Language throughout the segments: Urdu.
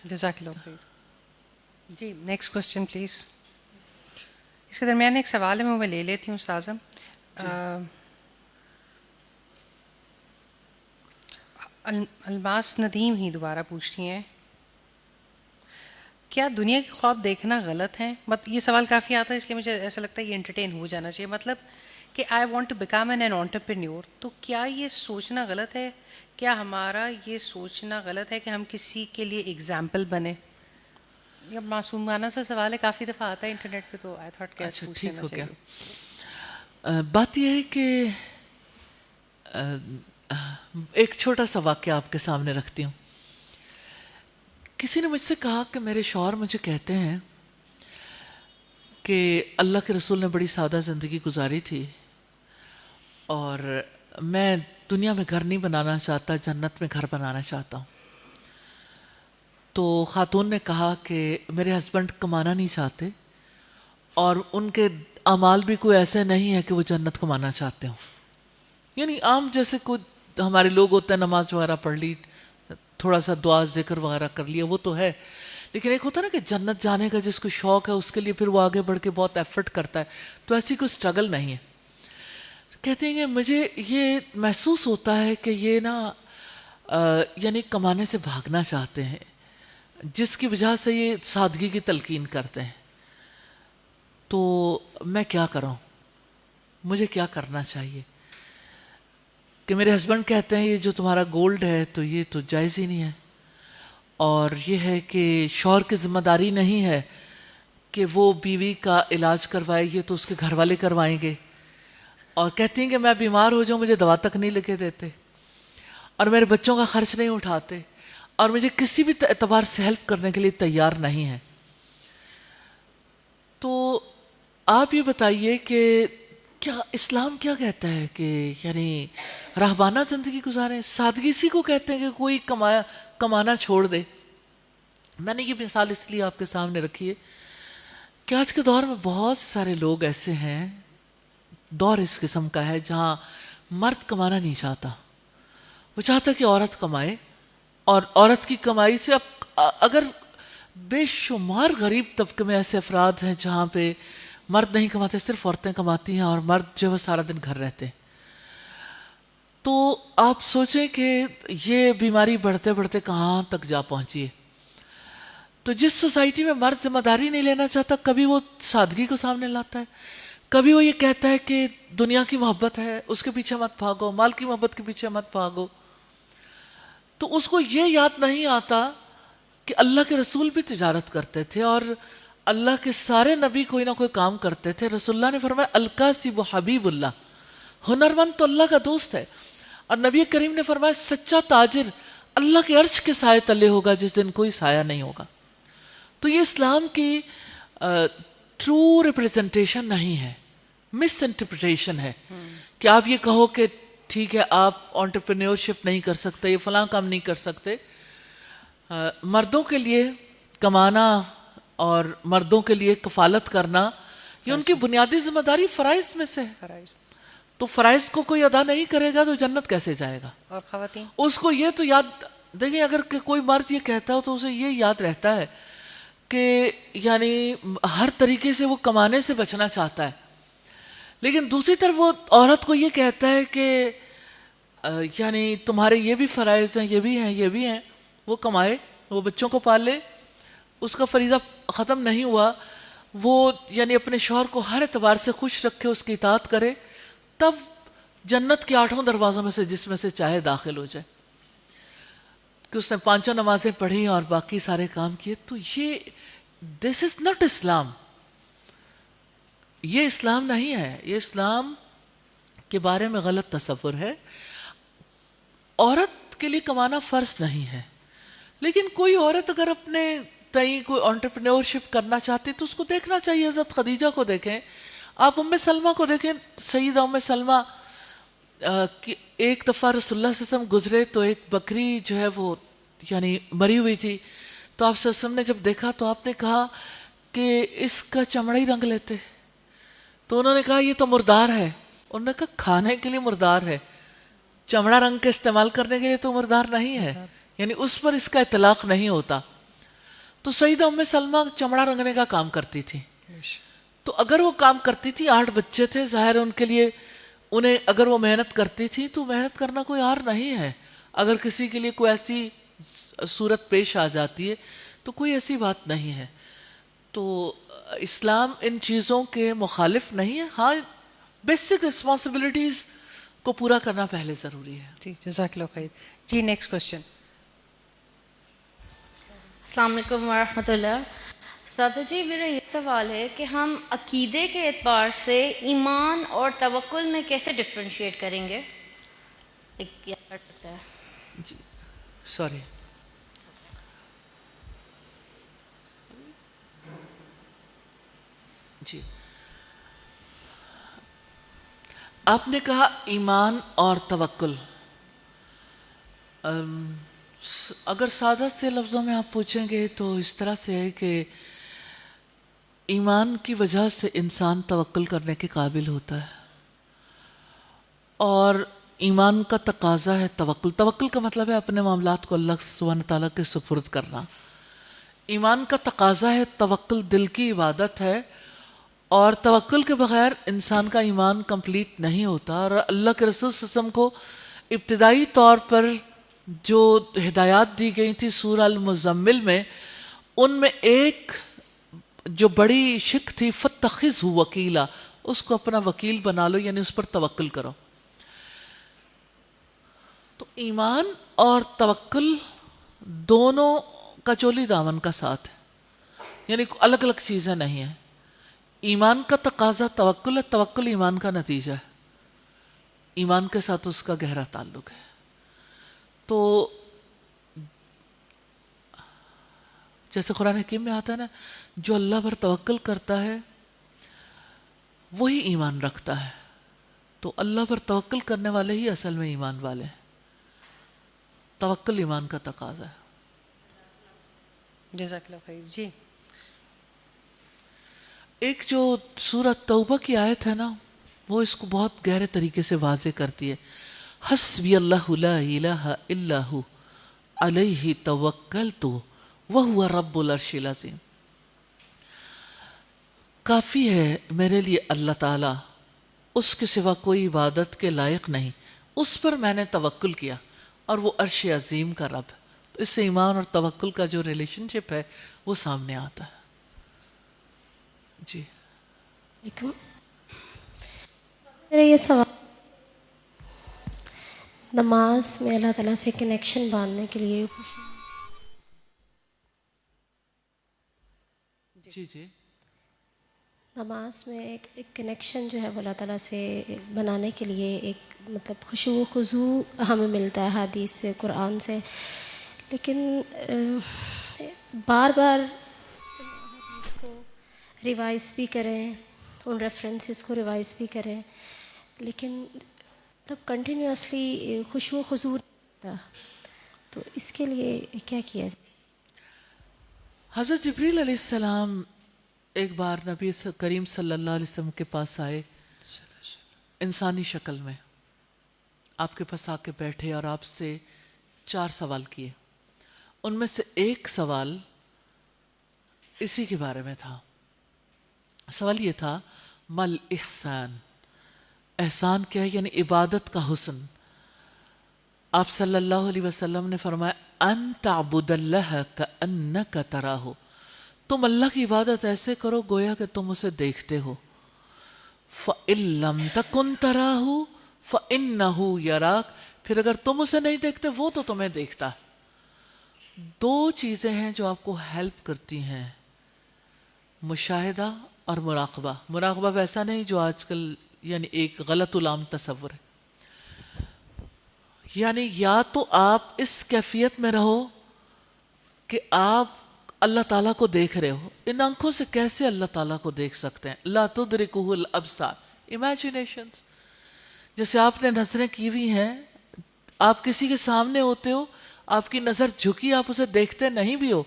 جزاک اللہ خیر. جی نیکسٹ کوشچن پلیز. اس کے درمیان ایک سوال ہے میں لے لیتی ہوں استاذہ. الماس ندیم ہی دوبارہ پوچھتی ہیں کیا دنیا کے خواب دیکھنا غلط ہے؟ یہ سوال کافی آتا ہے اس لیے مجھے ایسا لگتا ہے یہ انٹرٹین ہو جانا چاہیے. مطلب کہ I want to become an entrepreneur, تو کیا یہ سوچنا غلط ہے؟ کیا ہمارا یہ سوچنا غلط ہے کہ ہم کسی کے لیے ایگزامپل بنیں؟ یہ معصومانہ سا سوال ہے، کافی دفعہ آتا ہے انٹرنیٹ پہ، تو آئی تھاٹ کہ اچھا پوچھ ٹھیک لینا ہو چاہیے. گیا. بات یہ ہے کہ ایک چھوٹا سا واقعہ آپ کے سامنے رکھتی ہوں. کسی نے مجھ سے کہا کہ میرے شوہر مجھے کہتے ہیں کہ اللہ کے رسول نے بڑی سادہ زندگی گزاری تھی اور میں دنیا میں گھر نہیں بنانا چاہتا، جنت میں گھر بنانا چاہتا ہوں. تو خاتون نے کہا کہ میرے ہسبینڈ کمانا نہیں چاہتے اور ان کے اعمال بھی کوئی ایسے نہیں ہے کہ وہ جنت کمانا چاہتے ہوں. یعنی عام جیسے کوئی ہمارے لوگ ہوتے ہیں، نماز وغیرہ پڑھ لی، تھوڑا سا دعا ذکر وغیرہ کر لیا، وہ تو ہے. لیکن ایک ہوتا ہے نا کہ جنت جانے کا جس کو شوق ہے اس کے لیے پھر وہ آگے بڑھ کے بہت ایفرٹ کرتا ہے. تو ایسی کوئی سٹرگل نہیں ہے. کہتے ہیں کہ مجھے یہ محسوس ہوتا ہے کہ یہ نا یعنی کمانے سے بھاگنا چاہتے ہیں، جس کی وجہ سے یہ سادگی کی تلقین کرتے ہیں. تو میں کیا کروں؟ مجھے کیا کرنا چاہیے؟ کہ میرے ہسبینڈ کہتے ہیں یہ جو تمہارا گولڈ ہے تو یہ تو جائز ہی نہیں ہے، اور یہ ہے کہ شوہر کی ذمہ داری نہیں ہے کہ وہ بیوی کا علاج کروائے، یہ تو اس کے گھر والے کروائیں گے. اور کہتی ہیں کہ میں بیمار ہو جاؤں مجھے دوا تک نہیں لکھے دیتے، اور میرے بچوں کا خرچ نہیں اٹھاتے، اور مجھے کسی بھی اعتبار سے ہیلپ کرنے کے لیے تیار نہیں ہے. تو آپ یہ بتائیے کہ کیا اسلام کیا کہتا ہے کہ یعنی راہبانہ زندگی گزاریں؟ سادگی اسی کو کہتے ہیں کہ کوئی کمانا چھوڑ دے. میں نے یہ مثال اس لیے آپ کے سامنے رکھی ہے کہ آج کے دور میں بہت سارے لوگ ایسے ہیں، دور اس قسم کا ہے جہاں مرد کمانا نہیں چاہتا، وہ چاہتا کہ عورت کمائے، اور عورت کی کمائی سے اگر بے شمار غریب طبقے میں ایسے افراد ہیں جہاں پہ مرد نہیں کماتے، صرف عورتیں کماتی ہیں اور مرد جو ہے سارا دن گھر رہتے ہیں. تو آپ سوچیں کہ یہ بیماری بڑھتے بڑھتے کہاں تک جا پہنچی ہے. تو جس سوسائٹی میں مرد ذمہ داری نہیں لینا چاہتا، کبھی وہ سادگی کو سامنے لاتا ہے، کبھی وہ یہ کہتا ہے کہ دنیا کی محبت ہے اس کے پیچھے مت بھاگو، مال کی محبت کے پیچھے مت بھاگو. تو اس کو یہ یاد نہیں آتا کہ اللہ کے رسول بھی تجارت کرتے تھے اور اللہ کے سارے نبی کوئی نہ کوئی کام کرتے تھے. رسول اللہ نے فرمایا الکاسب حبیب اللہ، ہنرمند تو اللہ کا دوست ہے. اور نبی کریم نے فرمایا سچا تاجر اللہ کے عرش کے سائے تلے ہوگا جس دن کوئی سایہ نہیں ہوگا. تو یہ اسلام کی ٹرو ریپریزنٹیشن نہیں ہے، مس انٹرپریٹیشن ہے کہ آپ یہ کہو کہ ٹھیک ہے آپ انٹرپرینیورشپ نہیں کر سکتے، یہ فلاں کام نہیں کر سکتے. مردوں کے لیے کمانا اور مردوں کے لیے کفالت کرنا یہ ان کی بنیادی ذمہ داری فرائض میں سے ہے. تو فرائض کو کوئی ادا نہیں کرے گا تو جنت کیسے جائے گا؟ اور خواتین اس کو یہ تو یاد دیکھیں، اگر کوئی مرد یہ کہتا ہو تو اسے یہ یاد رہتا ہے کہ یعنی ہر طریقے سے وہ کمانے سے بچنا چاہتا ہے، لیکن دوسری طرف وہ عورت کو یہ کہتا ہے کہ یعنی تمہارے یہ بھی فرائض ہیں، یہ بھی ہیں، یہ بھی ہیں. وہ کمائے، وہ بچوں کو پالے، اس کا فریضہ ختم نہیں ہوا، وہ یعنی اپنے شوہر کو ہر اعتبار سے خوش رکھے، اس کی اطاعت کرے، تب جنت کے 8 دروازوں میں سے جس میں سے چاہے داخل ہو جائے. کہ اس نے 5 نمازیں پڑھی اور باقی سارے کام کیے. تو یہ دس از ناٹ اسلام، یہ اسلام نہیں ہے. یہ اسلام کے بارے میں غلط تصور ہے. عورت کے لیے کمانا فرض نہیں ہے، لیکن کوئی عورت اگر اپنے تئیں کوئی انٹرپرینیورشپ کرنا چاہتی تو اس کو دیکھنا چاہیے. حضرت خدیجہ کو دیکھیں، آپ ام سلمہ کو دیکھیں. سیدہ ام سلمہ ایک دفعہ رسول اللہ صلی اللہ علیہ وسلم گزرے تو ایک بکری جو ہے وہ یعنی مری ہوئی تھی. تو آپ صلی اللہ علیہ وسلم نے جب دیکھا تو آپ نے کہا کہ اس کا چمڑا ہی رنگ لیتے. تو انہوں نے کہا یہ تو مردار ہے. انہوں نے کہا کھانے کے لیے مردار ہے، چمڑا رنگ کے استعمال کرنے کے لیے تو مردار نہیں ہے. یعنی اس پر اس کا اطلاق نہیں ہوتا. تو سیدہ ام سلمہ چمڑا رنگنے کا کام کرتی تھی. تو اگر وہ کام کرتی تھی, 8 بچے تھے, ظاہر ان کے لیے انہیں اگر وہ محنت کرتی تھی تو محنت کرنا کوئی اور نہیں ہے. اگر کسی کے لیے کوئی ایسی صورت پیش آ جاتی ہے تو کوئی ایسی بات نہیں ہے. تو اسلام ان چیزوں کے مخالف نہیں ہے. ہاں, بیسک رسپانسبلٹیز کو پورا کرنا پہلے ضروری ہے. جی جزاک اللہ خیر. جی نیکسٹ کوشچن. السلام علیکم ورحمۃ اللہ. سادہ جی میرا یہ سوال ہے کہ ہم عقیدے کے اعتبار سے ایمان اور توکل میں کیسے ڈفرینشیٹ کریں گے؟ ایک یاد رکھتا ہے. جی سوری. جی آپ نے کہا ایمان اور توکل. اگر سادہ سے لفظوں میں آپ پوچھیں گے تو اس طرح سے ہے کہ ایمان کی وجہ سے انسان توکل کرنے کے قابل ہوتا ہے, اور ایمان کا تقاضا ہے توکل. توکل کا مطلب ہے اپنے معاملات کو اللہ سبحانہ تعالیٰ کے سپرد کرنا. ایمان کا تقاضا ہے توکل, دل کی عبادت ہے, اور توکل کے بغیر انسان کا ایمان کمپلیٹ نہیں ہوتا. اور اللہ کے رسول صلی اللہ علیہ وسلم کو ابتدائی طور پر جو ہدایات دی گئی تھی سورہ المزمل میں, ان میں ایک جو بڑی شک تھی فاتخذہ وکیلا, اس کو اپنا وکیل بنا لو, یعنی اس پر توکل کرو. تو ایمان اور توکل دونوں کا چولی دامن کا ساتھ ہے, یعنی الگ الگ چیزیں نہیں ہیں. ایمان کا تقاضا توکل ہے, توکل ایمان کا نتیجہ ہے, ایمان کے ساتھ اس کا گہرا تعلق ہے. تو جیسے قرآن حکیم میں آتا ہے نا, جو اللہ پر توکل کرتا ہے وہی ایمان رکھتا ہے. تو اللہ پر توکل کرنے والے ہی اصل میں ایمان والے ہیں. توکل ایمان کا تقاضا ہے. جزاک اللہ خیر. جی ایک جو سورۃ توبہ کی آیت ہے نا, وہ اس کو بہت گہرے طریقے سے واضح کرتی ہے. حسبی اللہ لا الہ الا ہو علیہ توکلت وہو رب العرش العظیم. کافی ہے میرے لیے اللہ تعالیٰ, اس کے سوا کوئی عبادت کے لائق نہیں, اس پر میں نے توکل کیا, اور وہ عرش عظیم کا رب. اس سے ایمان اور توکل کا جو ریلیشن شپ ہے وہ سامنے آتا ہے. جی میرا یہ سوال, نماز میں اللہ تعالیٰ سے کنیکشن باندھنے کے لیے جی نماز میں ایک کنیکشن جو ہے وہ اللہ تعالیٰ سے بنانے کے لیے ایک مطلب خشوع و خضوع ہمیں ملتا ہے حدیث سے, قرآن سے, لیکن بار بار حدیث کو ریوائز بھی کریں, ان ریفرنسز کو ریوائز بھی کریں, لیکن تب کنٹینیوسلی خشوع و خضوع ہوتا. تو اس کے لیے کیا کیا جائے؟ حضرت جبریل علیہ السلام ایک بار نبی کریم صلی اللہ علیہ وسلم کے پاس آئے انسانی شکل میں. آپ کے پاس آ کے بیٹھے اور آپ سے 4 سوال کیے. ان میں سے ایک سوال اسی کے بارے میں تھا. سوال یہ تھا, مل احسان, احسان کیا ہے, یعنی عبادت کا حسن. آپ صلی اللہ علیہ وسلم نے فرمایا, ان تعبد اللہ کأنک تراہ, تم اللہ کی عبادت ایسے کرو گویا کہ تم اسے دیکھتے ہو. فَإِن لَمْ تَكُنْ تَرَاهُ فَإِنَّهُ يَرَاكَ, پھر اگر تم اسے نہیں دیکھتے وہ تو تمہیں دیکھتا. 2 چیزیں ہیں جو آپ کو ہیلپ کرتی ہیں, مشاہدہ اور مراقبہ. مراقبہ ویسا نہیں جو آج کل یعنی ایک غلط العام تصور ہے. یعنی یا تو آپ اس کیفیت میں رہو کہ آپ اللہ تعالیٰ کو دیکھ رہے ہو. ان آنکھوں سے کیسے اللہ تعالیٰ کو دیکھ سکتے ہیں؟ لا تدرکہ الابصار, امیجنیشنز. جیسے آپ نے نظریں کی ہوئی ہیں, آپ کسی کے سامنے ہوتے ہو, آپ کی نظر جھکی, آپ اسے دیکھتے نہیں بھی ہو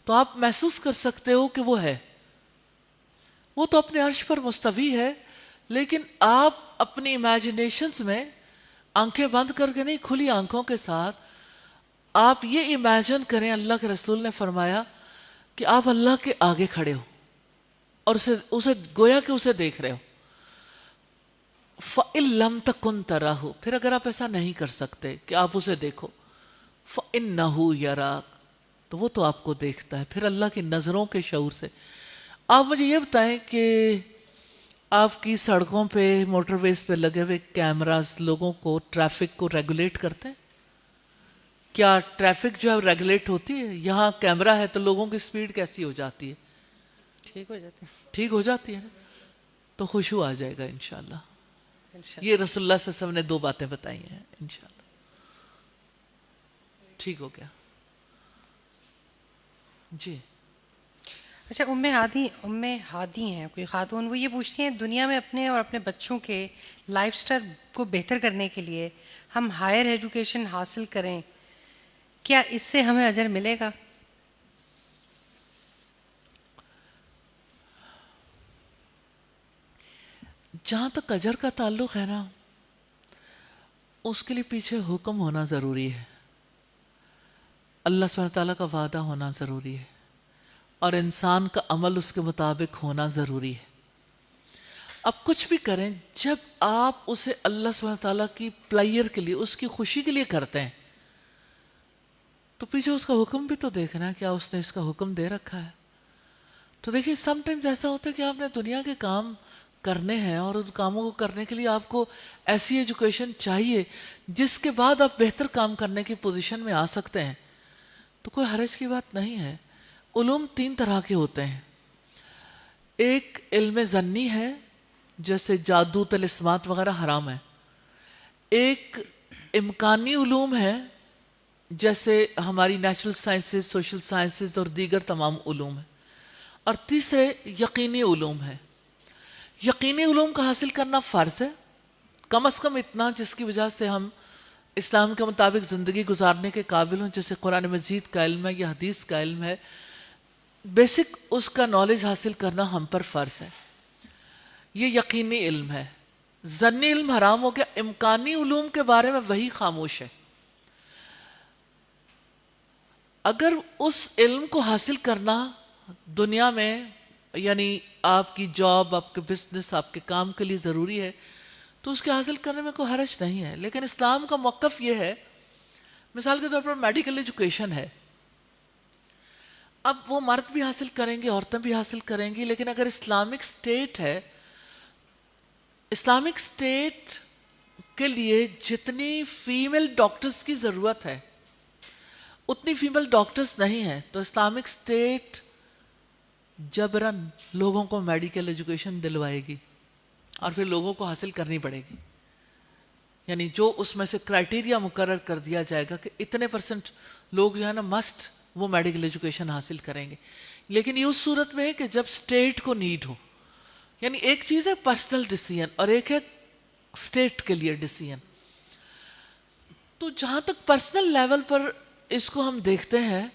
تو آپ محسوس کر سکتے ہو کہ وہ ہے. وہ تو اپنے عرش پر مستوی ہے, لیکن آپ اپنی امیجنیشنز میں آنکھیں بند کر کے نہیں, کھلی آنکھوں کے ساتھ آپ یہ امیجن کریں. اللہ کے رسول نے فرمایا کہ آپ اللہ کے آگے کھڑے ہو اور اسے گویا کہ اسے دیکھ رہے ہو. فَإِن لَمْ تَكُنْ تَرَاهُ، پھر اگر آپ ایسا نہیں کر سکتے کہ آپ اسے دیکھو، فَإِنَّهُ يَرَاكَ، تو وہ تو آپ کو دیکھتا ہے. پھر اللہ کی نظروں کے شعور سے آپ مجھے یہ بتائیں کہ آپ کی سڑکوں پہ، موٹر ویز پہ لگے ہوئے کیمراز لوگوں کو، ٹریفک کو ریگولیٹ کرتے ہیں؟ کیا ٹریفک جو ہے ریگولیٹ ہوتی ہے؟ یہاں کیمرہ ہے تو لوگوں کی سپیڈ کیسی ہو جاتی ہے؟ ٹھیک ہو جاتی ٹھیک ہو جاتی ہے نا. تو خشوع آ جائے گا انشاءاللہ. ہے. یہ رسول اللہ صلی اللہ علیہ وسلم نے 2 باتیں بتائی ہیں انشاءاللہ. ٹھیک ہو گیا جی. اچھا، ام ہادی ہیں کوئی خاتون، وہ یہ پوچھتی ہیں دنیا میں اپنے اور اپنے بچوں کے لائف سٹائل کو بہتر کرنے کے لیے ہم ہائر ایجوکیشن حاصل کریں، کیا اس سے ہمیں اجر ملے گا؟ جہاں تک اجر کا تعلق ہے نا، اس کے لیے پیچھے حکم ہونا ضروری ہے، اللہ سبحانہ تعالیٰ کا وعدہ ہونا ضروری ہے، اور انسان کا عمل اس کے مطابق ہونا ضروری ہے. اب کچھ بھی کریں، جب آپ اسے اللہ سبحانہ تعالیٰ کی پلیئر کے لیے، اس کی خوشی کے لیے کرتے ہیں، تو پیچھے اس کا حکم بھی تو دیکھنا ہے، کیا اس نے اس کا حکم دے رکھا ہے. تو دیکھیے سم ٹائمز ایسا ہوتا ہے کہ آپ نے دنیا کے کام کرنے ہیں، اور ان کاموں کو کرنے کے لیے آپ کو ایسی ایجوکیشن چاہیے جس کے بعد آپ بہتر کام کرنے کی پوزیشن میں آ سکتے ہیں، تو کوئی حرج کی بات نہیں ہے. علوم 3 طرح کے ہوتے ہیں. ایک علم ظنی ہے، جیسے جادو، طلسمات وغیرہ حرام ہے. ایک امکانی علوم ہے، جیسے ہماری نیچرل سائنسز، سوشل سائنسز اور دیگر تمام علوم ہیں. اور تیسرے یقینی علوم ہے. یقینی علوم کا حاصل کرنا فرض ہے، کم از کم اتنا جس کی وجہ سے ہم اسلام کے مطابق زندگی گزارنے کے قابل ہوں، جیسے قرآن مجید کا علم ہے یا حدیث کا علم ہے. بیسک اس کا نالج حاصل کرنا ہم پر فرض ہے. یہ یقینی علم ہے. ظنی علم حرام ہو گیا. امکانی علوم کے بارے میں وہی خاموش ہے. اگر اس علم کو حاصل کرنا دنیا میں، یعنی آپ کی جاب، آپ کے بزنس، آپ کے کام کے لیے ضروری ہے، تو اس کے حاصل کرنے میں کوئی حرج نہیں ہے. لیکن اسلام کا موقف یہ ہے، مثال کے طور پر میڈیکل ایجوکیشن ہے، اب وہ مرد بھی حاصل کریں گے، عورتیں بھی حاصل کریں گی، لیکن اگر اسلامک سٹیٹ ہے، اسلامک سٹیٹ کے لیے جتنی فیمیل ڈاکٹرز کی ضرورت ہے اتنی فیمیل ڈاکٹرز نہیں ہیں، تو اسلامک سٹیٹ جبراً لوگوں کو میڈیکل ایجوکیشن دلوائے گی اور پھر لوگوں کو حاصل کرنی پڑے گی. یعنی جو اس میں سے کرائٹیریا مقرر کر دیا جائے گا کہ اتنے % لوگ جو ہے نا مسٹ وہ میڈیکل ایجوکیشن حاصل کریں گے. لیکن یہ اس صورت میں ہے کہ جب اسٹیٹ کو نیڈ ہو. یعنی ایک چیز ہے پرسنل ڈیسیژن اور ایک ہے اسٹیٹ کے لیے ڈیسیژن. تو جہاں تک پرسنل لیول پر اس کو ہم دیکھتے ہیں،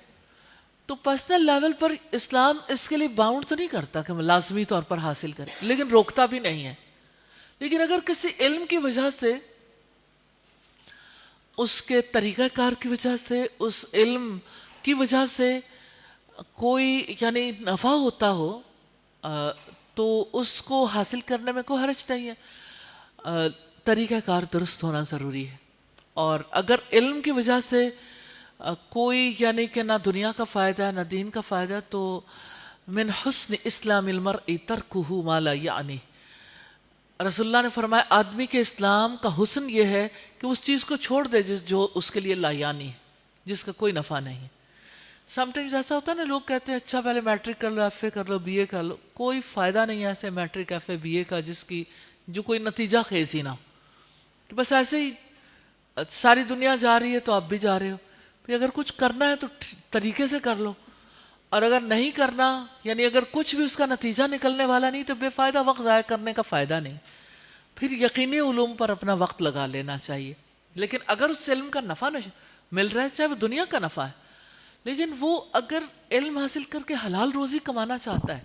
تو پرسنل لیول پر اسلام اس کے لیے باؤنڈ تو نہیں کرتا کہ ہم لازمی طور پر حاصل کریں، لیکن روکتا بھی نہیں ہے. لیکن اگر کسی علم کی وجہ سے، اس کے طریقہ کار کی وجہ سے، اس علم کی وجہ سے کوئی یعنی نفع ہوتا ہو، تو اس کو حاصل کرنے میں کوئی حرج نہیں ہے. طریقہ کار درست ہونا ضروری ہے. اور اگر علم کی وجہ سے کوئی یعنی کہ نہ دنیا کا فائدہ نہ دین کا فائدہ، تو من حسن اسلام المرء ترکہ ما لا یعنی. رسول اللہ نے فرمایا آدمی کے اسلام کا حسن یہ ہے کہ اس چیز کو چھوڑ دے جو اس کے لیے لا یعنی ہے، جس کا کوئی نفع نہیں ہے. سم ٹائمز ایسا ہوتا ہے نا، لوگ کہتے ہیں اچھا پہلے میٹرک کر لو، ایف اے کر لو، بی اے کر لو. کوئی فائدہ نہیں ہے ایسے میٹرک، ایف اے، بی اے کا جو کوئی نتیجہ خیز ہی نہ ہو. بس ایسے ہی ساری دنیا جا رہی ہے تو آپ بھی جا رہے ہو. پھر اگر کچھ کرنا ہے تو طریقے سے کر لو، اور اگر نہیں کرنا، یعنی اگر کچھ بھی اس کا نتیجہ نکلنے والا نہیں، تو بے فائدہ وقت ضائع کرنے کا فائدہ نہیں. پھر یقینی علوم پر اپنا وقت لگا لینا چاہیے. لیکن اگر اس علم کا نفع مل رہا ہے، چاہے وہ دنیا کا نفع ہے، لیکن وہ اگر علم حاصل کر کے حلال روزی کمانا چاہتا ہے،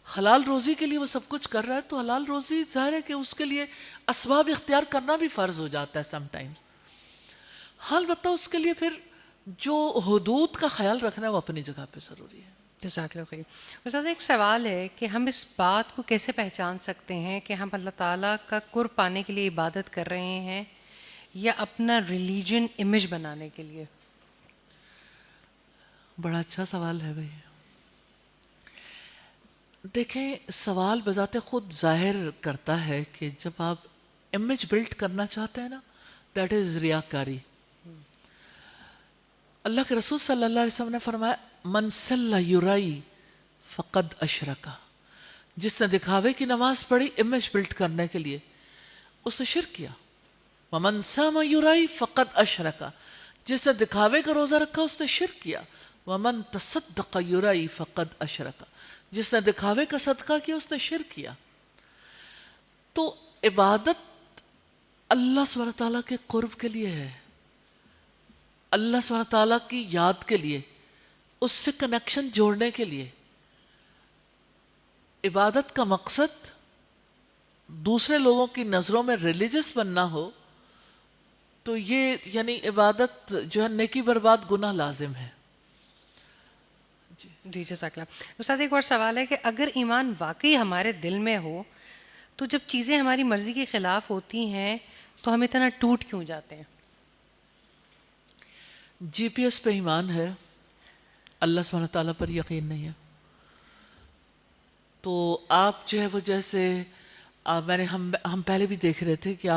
حلال روزی کے لیے وہ سب کچھ کر رہا ہے، تو حلال روزی ظاہر ہے کہ اس کے لیے اسباب اختیار کرنا بھی فرض ہو جاتا ہے سم ٹائمز. البتہ اس کے لیے پھر جو حدود کا خیال رکھنا ہے وہ اپنی جگہ پہ ضروری ہے. جزاک اللہ خیر. استاد ایک سوال ہے کہ ہم اس بات کو کیسے پہچان سکتے ہیں کہ ہم اللہ تعالیٰ کا قرب پانے کے لیے عبادت کر رہے ہیں یا اپنا ریلیجن امیج بنانے کے لیے؟ بڑا اچھا سوال ہے بھائی. دیکھیں سوال بذات خود ظاہر کرتا ہے کہ جب آپ امیج بلڈ کرنا چاہتے ہیں نا دیٹ از ریاکاری. اللہ کے رسول صلی اللہ علیہ وسلم نے فرمایا من صلی یرائی فقد اشرکا، جس نے دکھاوے کی نماز پڑھی امیج بلڈ کرنے کے لیے اس نے شرک کیا. ومن صام یرائی فقد اشرکا، جس نے دکھاوے کا روزہ رکھا اس نے شرک کیا. ومن تصدق یرائی فقد اشرکا، جس نے دکھاوے کا صدقہ کیا اس نے شرک کیا. تو عبادت اللہ سبحانہ تعالیٰ کے قرب کے لیے ہے، اللہ سبحانہ تعالیٰ کی یاد کے لیے، اس سے کنیکشن جوڑنے کے لیے. عبادت کا مقصد دوسرے لوگوں کی نظروں میں ریلیجس بننا ہو تو یہ یعنی عبادت جو ہے نیکی برباد گناہ لازم ہے. جی جزاک اللہ. استاد ایک اور سوال ہے کہ اگر ایمان واقعی ہمارے دل میں ہو تو جب چیزیں ہماری مرضی کے خلاف ہوتی ہیں تو ہم اتنا ٹوٹ کیوں جاتے ہیں؟ جی پی ایس پہ ایمان ہے، اللہ سبحانہ تعالیٰ پر یقین نہیں ہے. تو آپ جو ہے وہ جیسے ہم پہلے بھی دیکھ رہے تھے کہ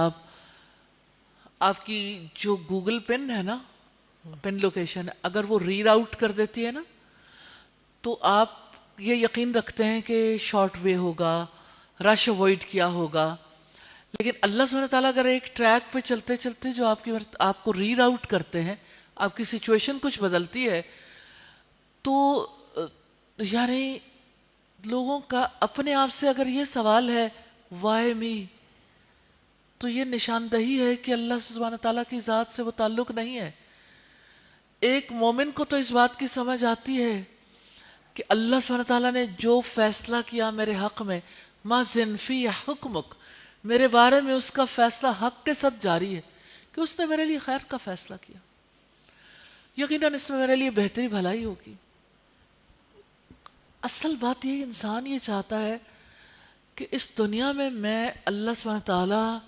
آپ کی جو گوگل پن ہے نا، پن لوکیشن اگر وہ ری راؤٹ کر دیتی ہے نا تو آپ یہ یقین رکھتے ہیں کہ شارٹ وے ہوگا، رش اوائڈ کیا ہوگا. لیکن اللہ سبحانہ تعالیٰ اگر ایک ٹریک پہ چلتے چلتے جو آپ کو ری راؤٹ کرتے ہیں، آپ کی سچویشن کچھ بدلتی ہے، تو یعنی لوگوں کا اپنے آپ سے اگر یہ سوال ہے وائی می، تو یہ نشاندہی ہے کہ اللہ سبحانہ تعالیٰ کی ذات سے وہ تعلق نہیں ہے. ایک مومن کو تو اس بات کی سمجھ آتی ہے کہ اللہ سبحانہ تعالیٰ نے جو فیصلہ کیا میرے حق میں، ما زنفی حکمک، میرے بارے میں اس کا فیصلہ حق کے ساتھ جاری ہے کہ اس نے میرے لیے خیر کا فیصلہ کیا، یقیناً اس میں میرے لیے بہتری بھلائی ہوگی. اصل بات یہ انسان یہ چاہتا ہے کہ اس دنیا میں اللہ سبحانہ تعالیٰ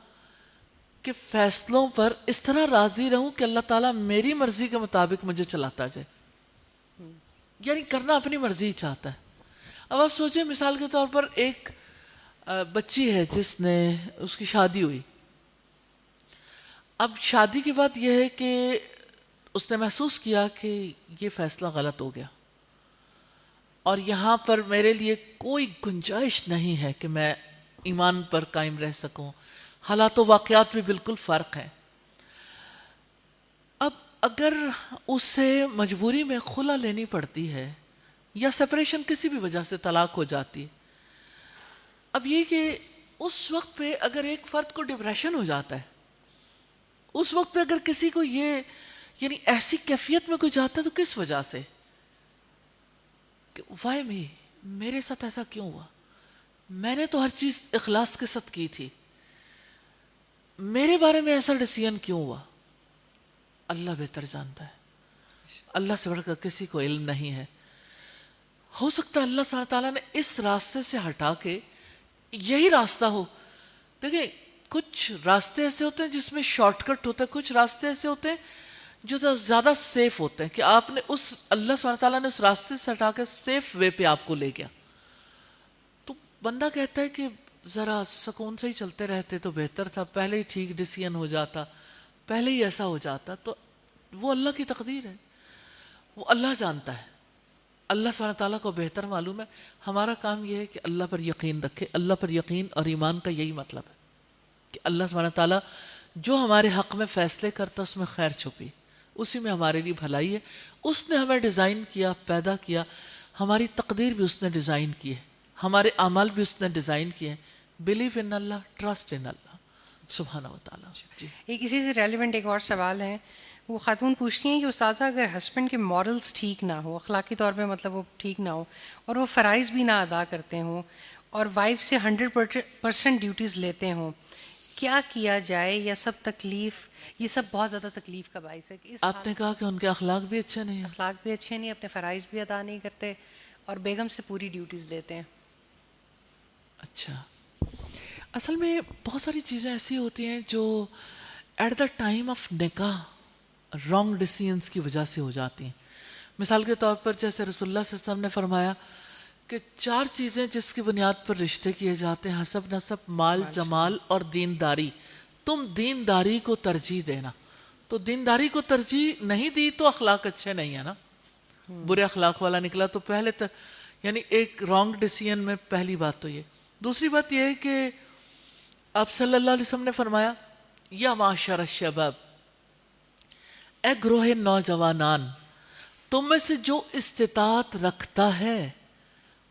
کے فیصلوں پر اس طرح راضی رہوں کہ اللہ تعالیٰ میری مرضی کے مطابق مجھے چلاتا جائے، یعنی کرنا اپنی مرضی چاہتا ہے. اب آپ سوچیں مثال کے طور پر ایک بچی ہے جس نے اس کی شادی ہوئی. اب شادی کی بات یہ ہے کہ اس نے محسوس کیا کہ یہ فیصلہ غلط ہو گیا اور یہاں پر میرے لیے کوئی گنجائش نہیں ہے کہ میں ایمان پر قائم رہ سکوں، حالات و واقعات بھی بالکل فرق ہیں. اب اگر اسے مجبوری میں خلا لینی پڑتی ہے یا سپریشن کسی بھی وجہ سے طلاق ہو جاتی ہے، اب یہ کہ اس وقت پہ اگر ایک فرد کو ڈپریشن ہو جاتا ہے، اس وقت پہ اگر کسی کو یہ یعنی ایسی کیفیت میں کوئی جاتا ہے تو کس وجہ سے، وائی می، میرے ساتھ ایسا کیوں ہوا، میں نے تو ہر چیز اخلاص کے ساتھ کی تھی، میرے بارے میں ایسا ڈیسیژن کیوں ہوا. اللہ بہتر جانتا ہے، اللہ سے بڑھ کر کسی کو علم نہیں ہے. ہو سکتا ہے اللہ سبحانہ تعالیٰ نے اس راستے سے ہٹا کے یہی راستہ ہو. دیکھیں کچھ راستے ایسے ہوتے ہیں جس میں شارٹ کٹ ہوتا ہے، کچھ راستے ایسے ہوتے ہیں جو زیادہ سیف ہوتے ہیں کہ آپ نے اللہ سبحانہ تعالیٰ نے اس راستے سے ہٹا کے سیف وے پہ آپ کو لے گیا. تو بندہ کہتا ہے کہ ذرا سکون سے ہی چلتے رہتے تو بہتر تھا، پہلے ہی ٹھیک ڈیسیژن ہو جاتا، پہلے ہی ایسا ہو جاتا. تو وہ اللہ کی تقدیر ہے، وہ اللہ جانتا ہے، اللہ سبحانہ تعالیٰ کو بہتر معلوم ہے. ہمارا کام یہ ہے کہ اللہ پر یقین رکھے. اللہ پر یقین اور ایمان کا یہی مطلب ہے کہ اللہ سبحانہ تعالیٰ جو ہمارے حق میں فیصلے کرتا اس میں خیر چھپی، اسی میں ہمارے لیے بھلائی ہے. اس نے ہمیں ڈیزائن کیا، پیدا کیا، ہماری تقدیر بھی اس نے ڈیزائن کی ہے، ہمارے اعمال بھی اس نے ڈیزائن کیے ہیں. Believe in Allah, trust in اللہ سبحانہ و تعالیٰ. جی ایک اسی سے ریلیونٹ ایک اور سوال ہے. وہ خاتون پوچھتی ہیں کہ استاذہ اگر ہسبینڈ کے مورلز ٹھیک نہ ہو، اخلاقی طور پہ مطلب وہ ٹھیک نہ ہو، اور وہ فرائض بھی نہ ادا کرتے ہوں اور وائف سے 100% ڈیوٹیز لیتے ہوں، کیا کیا جائے؟ یہ سب بہت زیادہ تکلیف کا باعث ہے کہ آپ نے کہا کہ ان کے اخلاق بھی اچھے نہیں ہیں. اخلاق بھی اچھے نہیں، اپنے فرائض بھی ادا نہیں کرتے اور بیگم سے پوری ڈیوٹیز لیتے ہیں. اچھا، اصل میں بہت ساری چیزیں ایسی ہوتی ہیں جو ایٹ دا ٹائم آف نکاح رانگ ڈیسیژنس کی وجہ سے ہو جاتی ہیں. مثال کے طور پر جیسے رسول اللہ صلی اللہ علیہ وسلم نے فرمایا کہ 4 چیزیں جس کی بنیاد پر رشتے کیے جاتے ہیں: حسب، نسب، مال، جمال اور دینداری. تم دینداری کو ترجیح دینا. تو دینداری کو ترجیح نہیں دی تو اخلاق اچھے نہیں ہیں نا، برے اخلاق والا نکلا. تو پہلے یعنی ایک رانگ ڈیسیژن میں پہلی بات تو یہ. دوسری بات یہ ہے کہ آپ صلی اللہ علیہ وسلم نے فرمایا: یا معاشر الشباب، اے گروہ نوجوانان، تم میں سے جو استطاعت رکھتا ہے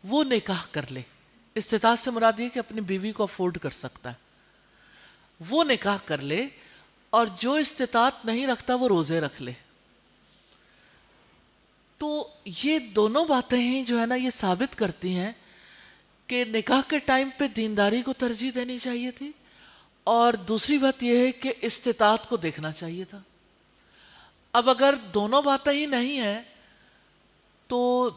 وہ نکاح کر لے. استطاعت سے مراد یہ کہ اپنی بیوی کو افورڈ کر سکتا ہے وہ نکاح کر لے، اور جو استطاعت نہیں رکھتا وہ روزے رکھ لے. تو یہ دونوں باتیں ہیں جو ہے نا، یہ ثابت کرتی ہیں کہ نکاح کے ٹائم پہ دینداری کو ترجیح دینی چاہیے تھی، اور دوسری بات یہ ہے کہ استطاعت کو دیکھنا چاہیے تھا. اب اگر دونوں باتیں ہی نہیں ہیں تو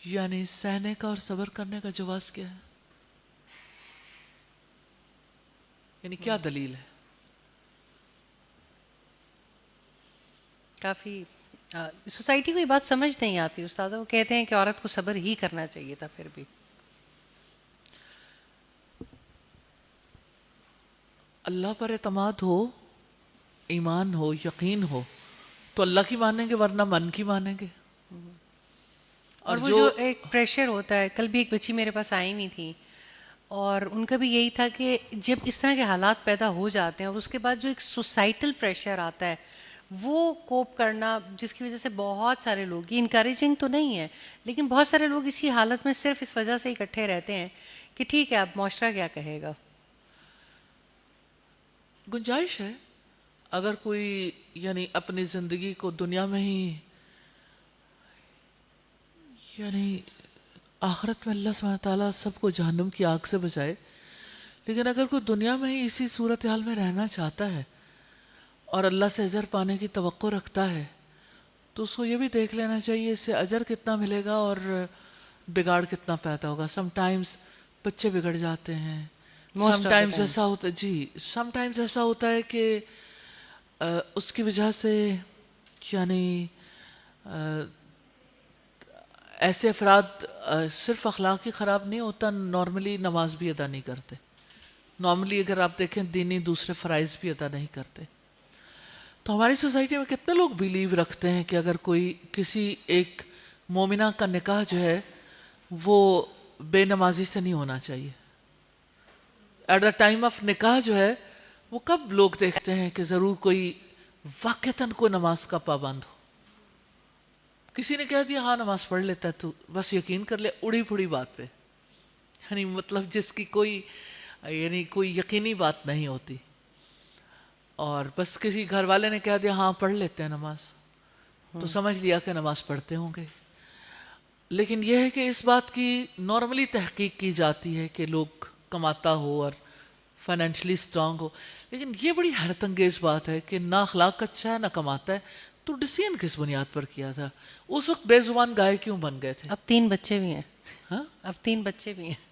یعنی سہنے کا اور صبر کرنے کا جواز کیا ہے؟ یعنی کیا دلیل ہے؟ کافی سوسائٹی کو یہ بات سمجھ نہیں آتی استاذہ. وہ کہتے ہیں کہ عورت کو صبر ہی کرنا چاہیے تھا. پھر بھی اللہ پر اعتماد ہو، ایمان ہو، یقین ہو تو اللہ کی مانیں گے، ورنہ من کی مانیں گے. اور وہ جو ایک پریشر ہوتا ہے. کل بھی ایک بچی میرے پاس آئی ہوئی تھی اور ان کا بھی یہی تھا کہ جب اس طرح کے حالات پیدا ہو جاتے ہیں اور اس کے بعد جو ایک سوسائٹل پریشر آتا ہے وہ کوپ کرنا، جس کی وجہ سے بہت سارے لوگ، یہ انکریجنگ تو نہیں ہے لیکن بہت سارے لوگ اسی حالت میں صرف اس وجہ سے اکٹھے رہتے ہیں کہ ٹھیک ہے اب معاشرہ کیا کہے گا. گنجائش ہے اگر کوئی یعنی اپنی زندگی کو دنیا میں ہی، یعنی آخرت میں اللہ سبحانہ تعالیٰ سب کو جہنم کی آگ سے بچائے، لیکن اگر کوئی دنیا میں ہی اسی صورتحال میں رہنا چاہتا ہے اور اللہ سے اجر پانے کی توقع رکھتا ہے تو اس کو یہ بھی دیکھ لینا چاہیے اس سے اجر کتنا ملے گا اور بگاڑ کتنا پیدا ہوگا. سم ٹائمز بچے بگڑ جاتے ہیں، سم ٹائمز ایسا ہوتا ہے، جی سم ٹائمز ایسا ہوتا ہے کہ اس کی وجہ سے یعنی ایسے افراد صرف اخلاق ہی خراب نہیں ہوتا، نارملی نماز بھی ادا نہیں کرتے. نارملی اگر آپ دیکھیں دینی دوسرے فرائض بھی ادا نہیں کرتے. تو ہماری سوسائٹی میں کتنے لوگ بیلیو رکھتے ہیں کہ اگر کوئی کسی ایک مومنہ کا نکاح جو ہے وہ بے نمازی سے نہیں ہونا چاہیے. ایٹ دا ٹائم آف نکاح جو ہے وہ کب لوگ دیکھتے ہیں کہ ضرور کوئی واقعتاً کوئی نماز کا پابند ہو. کسی نے کہہ دیا ہاں نماز پڑھ لیتا ہے تو بس یقین کر لے اڑی پھڑی بات پہ، یعنی مطلب جس کی کوئی یعنی کوئی یقینی بات نہیں ہوتی، اور بس کسی گھر والے نے کہہ دیا ہاں پڑھ لیتے ہیں نماز تو سمجھ لیا کہ نماز پڑھتے ہوں گے. لیکن یہ ہے کہ اس بات کی نارملی تحقیق کی جاتی ہے کہ لوگ کماتا ہو اور فائنینشلی اسٹرانگ ہو، لیکن یہ بڑی حیرت انگیز بات ہے کہ نہ اخلاق اچھا ہے نہ کماتا ہے. تو ڈیسیژن کس بنیاد پر کیا تھا؟ اس وقت بے زبان گائے کیوں بن گئے تھے؟ اب 3 بچے بھی ہیں. ہاں اب 3 بچے بھی ہیں.